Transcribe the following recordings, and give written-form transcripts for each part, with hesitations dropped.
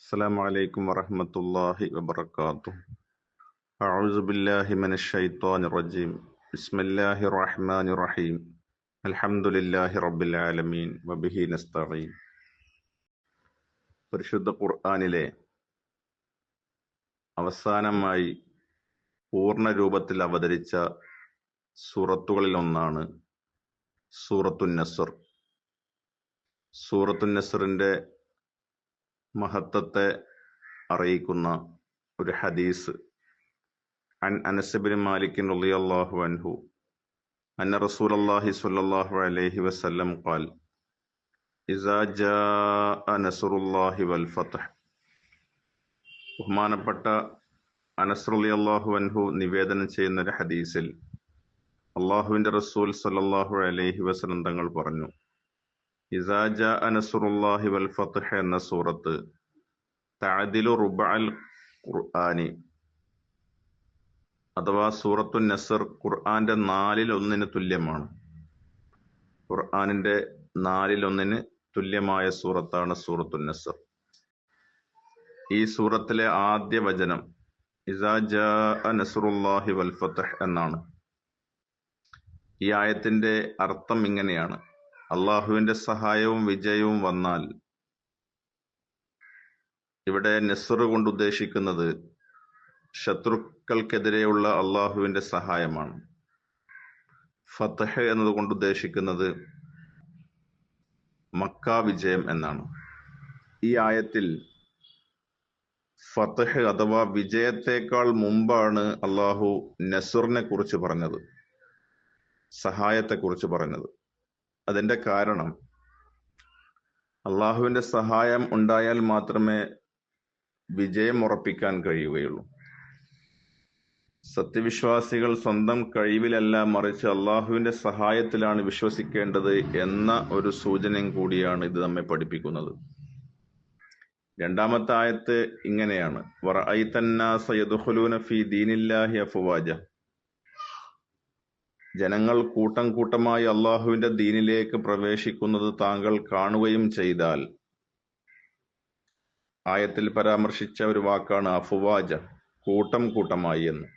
السلام عليكم ورحمة الله وبركاته. أعوذ بالله من الشيطان الرجيم. بسم الله الرحمن الرحيم. الحمد لله رب العالمين وبه نستعين. പരിശുദ്ധ ഖുർആനിലെ അവസാനമായി പൂർണ്ണ രൂപത്തിൽ അവതരിച്ച സൂറത്തുകളിൽ ഒന്നാണ് സൂറത്തുൻ നസ്ർ. സൂറത്തുൻ നസ്റിന്റെ മഹത്വത്തെ അറിയിക്കുന്ന ഒരു ഹദീസ് അൻ അനസ് ബിൻ മാലിക് റളിയല്ലാഹു അൻഹു അന്ന റസൂലുള്ളാഹി സ്വല്ലല്ലാഹു അലൈഹി വസല്ലം ഖാൽ ഇസാ ജാഅ നസ്റുല്ലാഹി വൽ ഫത്ഹ്. ബഹുമാനപ്പെട്ട അനസ് റളിയല്ലാഹു അൻഹു നിവേദനം ചെയ്യുന്ന ഒരു ഹദീസിൽ അള്ളാഹുവിന്റെ റസൂൽ സ്വല്ലല്ലാഹു അലൈഹി വസല്ലം തങ്ങൾ പറഞ്ഞു, ഇസാ ജാഅ നസ്റുല്ലാഹി വൽ ഫത്ഹ് എന്ന സൂറത്ത് തഅദിലു റുബഅൽ ഖുർആനി അഥവാ സൂറത്തുൻ നസ്ർ ഖുർആന്റെ 1/4 തുല്യമാണ്. ഖുർആനിന്റെ 1/4 തുല്യമായ സൂറത്താണ് സൂറത്തുൻ നസ്ർ. ഈ സൂറത്തിലെ ആദ്യ വചനം ഇസാ ജാഅ നസ്റുല്ലാഹി വൽ ഫത്ഹ് എന്നാണ്. ഈ ആയത്തിന്റെ അർത്ഥം ഇങ്ങനെയാണ്: അള്ളാഹുവിന്റെ സഹായവും വിജയവും വന്നാൽ. ഇവിടെ നസ്ർ കൊണ്ട് ഉദ്ദേശിക്കുന്നത് ശത്രുക്കൾക്കെതിരെയുള്ള അള്ളാഹുവിന്റെ സഹായമാണ്. ഫത്ഹ് എന്നതുകൊണ്ട് ഉദ്ദേശിക്കുന്നത് മക്ക വിജയം എന്നാണ്. ഈ ആയത്തിൽ ഫത്ഹ് അഥവാ വിജയത്തെക്കാൾ മുമ്പാണ് അള്ളാഹു നസ്റിനെ കുറിച്ച് പറഞ്ഞത്, സഹായത്തെ കുറിച്ച് പറഞ്ഞത്. അതിന്റെ കാരണം അള്ളാഹുവിന്റെ സഹായം ഉണ്ടായാൽ മാത്രമേ വിജയം ഉറപ്പിക്കാൻ കഴിയുകയുള്ളൂ. സത്യവിശ്വാസികൾ സ്വന്തം കഴിവിലല്ല, മറിച്ച് അള്ളാഹുവിന്റെ സഹായത്തിലാണ് വിശ്വസിക്കേണ്ടത് എന്ന ഒരു സൂചനയും കൂടിയാണ് ഇത് നമ്മെ പഠിപ്പിക്കുന്നത്. രണ്ടാമത്തെ ആയത്ത് ഇങ്ങനെയാണ്: വറഅയ്തന്നാസ യദ്ഖുലൂന ഫീ ദീനില്ലാഹി അഫ്വാജ. ജനങ്ങൾ കൂട്ടം കൂട്ടമായി അള്ളാഹുവിന്റെ ദീനിലേക്ക് പ്രവേശിക്കുന്നത് താങ്കൾ കാണുകയും ചെയ്താൽ. ആയത്തിൽ പരാമർശിച്ച ഒരു വാക്കാണ് അഫ്വാജ, കൂട്ടം കൂട്ടമായി എന്ന്.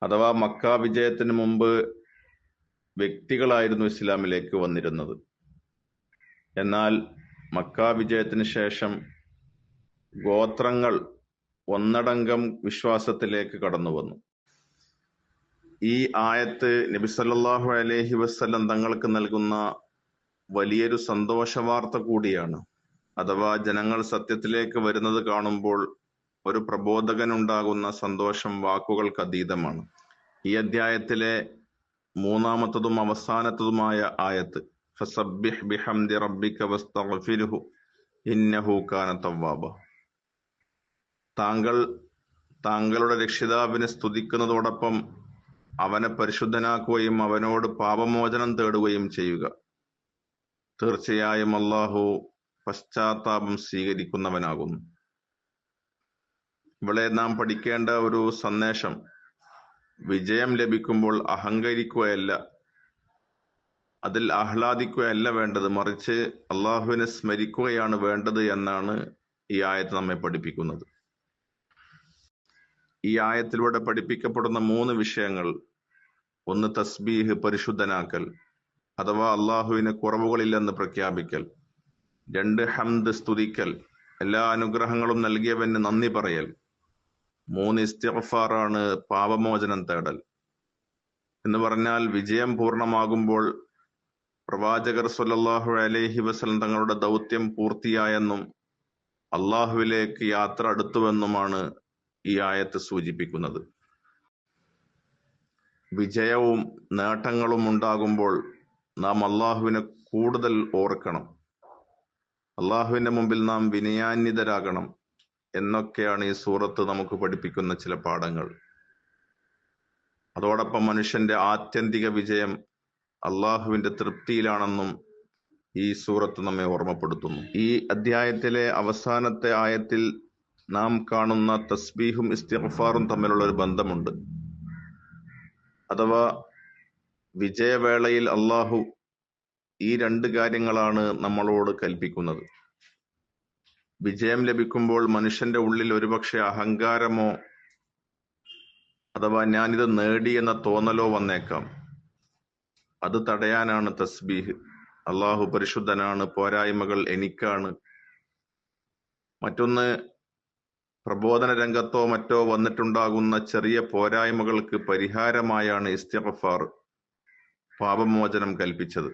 അഥവാ മക്ക വിജയത്തിന് മുമ്പ് വ്യക്തികളായിരുന്നു ഇസ്ലാമിലേക്ക് വന്നിരുന്നത്. എന്നാൽ മക്ക വിജയത്തിന് ശേഷം ഗോത്രങ്ങൾ ഒന്നടങ്കം വിശ്വാസത്തിലേക്ക് കടന്നു വന്നു. ഈ ആയത്ത് നബി സല്ലല്ലാഹു അലൈഹി വസല്ലം തങ്ങൾക്ക് നൽകുന്ന വലിയൊരു സന്തോഷ വാർത്ത കൂടിയാണ്. അഥവാ ജനങ്ങൾ സത്യത്തിലേക്ക് വരുന്നത് കാണുമ്പോൾ ഒരു പ്രബോധകനുണ്ടാകുന്ന സന്തോഷം വാക്കുകൾക്ക് അതീതമാണ്. ഈ അധ്യായത്തിലെ 3-മത്തതും അവസാനത്തതുമായ ആയത്ത് ഫസബ്ബിഹ് ബിഹംദി റബ്ബിക വസ്തഗ്ഫിർഹു ഇന്നഹു കാന തവ്വാബ. താങ്കളുടെ രക്ഷിതാവിനെ സ്തുതിക്കുന്നതോടൊപ്പം അവനെ പരിശുദ്ധനാക്കുകയും അവനോട് പാപമോചനം തേടുകയും ചെയ്യുക. തീർച്ചയായും അള്ളാഹു പശ്ചാത്താപം സ്വീകരിക്കുന്നവനാകുന്നു. ഇവിടെ നാം പഠിക്കേണ്ട ഒരു സന്ദേശം, വിജയം ലഭിക്കുമ്പോൾ അഹങ്കരിക്കുകയല്ല, അതിൽ ആഹ്ലാദിക്കുകയല്ല വേണ്ടത്, മറിച്ച് അള്ളാഹുവിനെ സ്മരിക്കുകയാണ് വേണ്ടത് എന്നാണ് ഈ ആയത്ത് നമ്മെ പഠിപ്പിക്കുന്നത്. ഈ ആയത്തിലൂടെ പഠിപ്പിക്കപ്പെടുന്ന 3 വിഷയങ്ങൾ: ഒന്ന്, തസ്ബീഹ്, പരിശുദ്ധനാക്കൽ അഥവാ അള്ളാഹുവിന് കുറവുകളില്ലെന്ന് പ്രഖ്യാപിക്കൽ. 2, ഹംദ്, സ്തുതിക്കൽ, എല്ലാ അനുഗ്രഹങ്ങളും നൽകിയവന് നന്ദി പറയൽ. 3, ഇസ്തിഗ്ഫാറാണ്, പാപമോചനം തേടൽ. എന്ന് പറഞ്ഞാൽ വിജയം പൂർണ്ണമാകുമ്പോൾ പ്രവാചകർ സ്വല്ലല്ലാഹു അലൈഹി വസല്ലം തങ്ങളുടെ ദൗത്യം പൂർത്തിയായെന്നും അള്ളാഹുവിലേക്ക് യാത്ര അടുത്തുവെന്നുമാണ് ഈ ആയത്ത് സൂചിപ്പിക്കുന്നത്. വിജയവും നേട്ടങ്ങളും ഉണ്ടാകുമ്പോൾ നാം അള്ളാഹുവിനെ കൂടുതൽ ഓർക്കണം, അള്ളാഹുവിന്റെ മുമ്പിൽ നാം വിനയാന്വിതരാകണം എന്നൊക്കെയാണ് ഈ സൂറത്ത് നമുക്ക് പഠിപ്പിക്കുന്ന ചില പാഠങ്ങൾ. അതോടൊപ്പം മനുഷ്യന്റെ ആത്യന്തിക വിജയം അള്ളാഹുവിന്റെ തൃപ്തിയിലാണെന്നും ഈ സൂറത്ത് നമ്മെ ഓർമ്മപ്പെടുത്തുന്നു. ഈ അധ്യായത്തിലെ അവസാനത്തെ ആയത്തിൽ നാം കാണുന്ന തസ്ബീഹും ഇസ്തിഗ്ഫാറും തമ്മിലുള്ള ഒരു ബന്ധമുണ്ട്. അഥവാ വിജയവേളയിൽ അള്ളാഹു ഈ 2 കാര്യങ്ങളാണ് നമ്മളോട് കൽപ്പിക്കുന്നത്. വിജയം ലഭിക്കുമ്പോൾ മനുഷ്യന്റെ ഉള്ളിൽ ഒരുപക്ഷെ അഹങ്കാരമോ അഥവാ ഞാനിത് നേടി എന്ന തോന്നലോ വന്നേക്കാം. അത് തടയാനാണ് തസ്ബീഹ്. അള്ളാഹു പരിശുദ്ധനാണ്, പോരായ്മകൾ എനിക്കാണ്. മറ്റൊന്ന്, പ്രബോധന രംഗത്തോ മറ്റോ വന്നിട്ടുണ്ടാകുന്ന ചെറിയ പോരായ്മകൾക്ക് പരിഹാരമായാണ് ഇസ്തിഗ്ഫാർ, പാപമോചനം കൽപ്പിച്ചത്.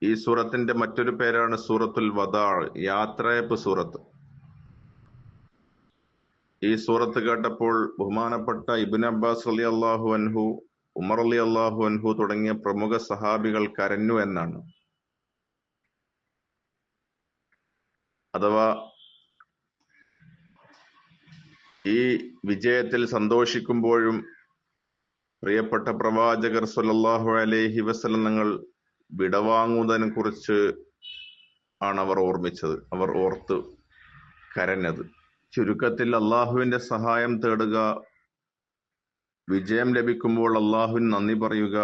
ഈ സൂറത്തിന്റെ മറ്റൊരു പേരാണ് സൂറത്തുൽ വദാ, യാത്രയപ്പ് സൂറത്ത്. ഈ സൂറത്ത് കേട്ടപ്പോൾ ബഹുമാനപ്പെട്ട ഇബ്നു അബ്ബാസ് റളിയല്ലാഹു അൻഹു, ഉമർ റളിയല്ലാഹു അൻഹു തുടങ്ങിയ പ്രമുഖ സഹാബികൾ കരഞ്ഞു എന്നാണ്. അഥവാ ഈ വിജയത്തിൽ സന്തോഷിക്കുമ്പോഴും പ്രിയപ്പെട്ട പ്രവാചകർ സ്വല്ലല്ലാഹു അലൈഹി വസല്ലം തങ്ങൾ വിടവാങ്ങുന്നതിനെ കുറിച്ച് ആണ് അവർ ഓർമ്മിച്ചത്, അവർ ഓർത്ത് കരഞ്ഞത്. ചുരുക്കത്തിൽ അള്ളാഹുവിന്റെ സഹായം തേടുക, വിജയം ലഭിക്കുമ്പോൾ അള്ളാഹുവിന് നന്ദി പറയുക,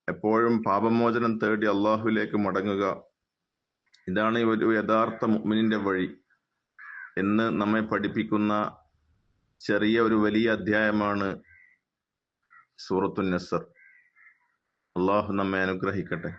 എപ്പോഴും പാപമോചനം തേടി അള്ളാഹുവിലേക്ക് മടങ്ങുക, ഇതാണ് ഒരു യഥാർത്ഥ മുഅ്മിനിന്റെ വഴി എന്ന് നമ്മെ പഠിപ്പിക്കുന്ന ചെറിയ ഒരു വലിയ അധ്യായമാണ് സൂറത്തുൻ നസ്ർ. അള്ളാഹു നമ്മെ അനുഗ്രഹിക്കട്ടെ.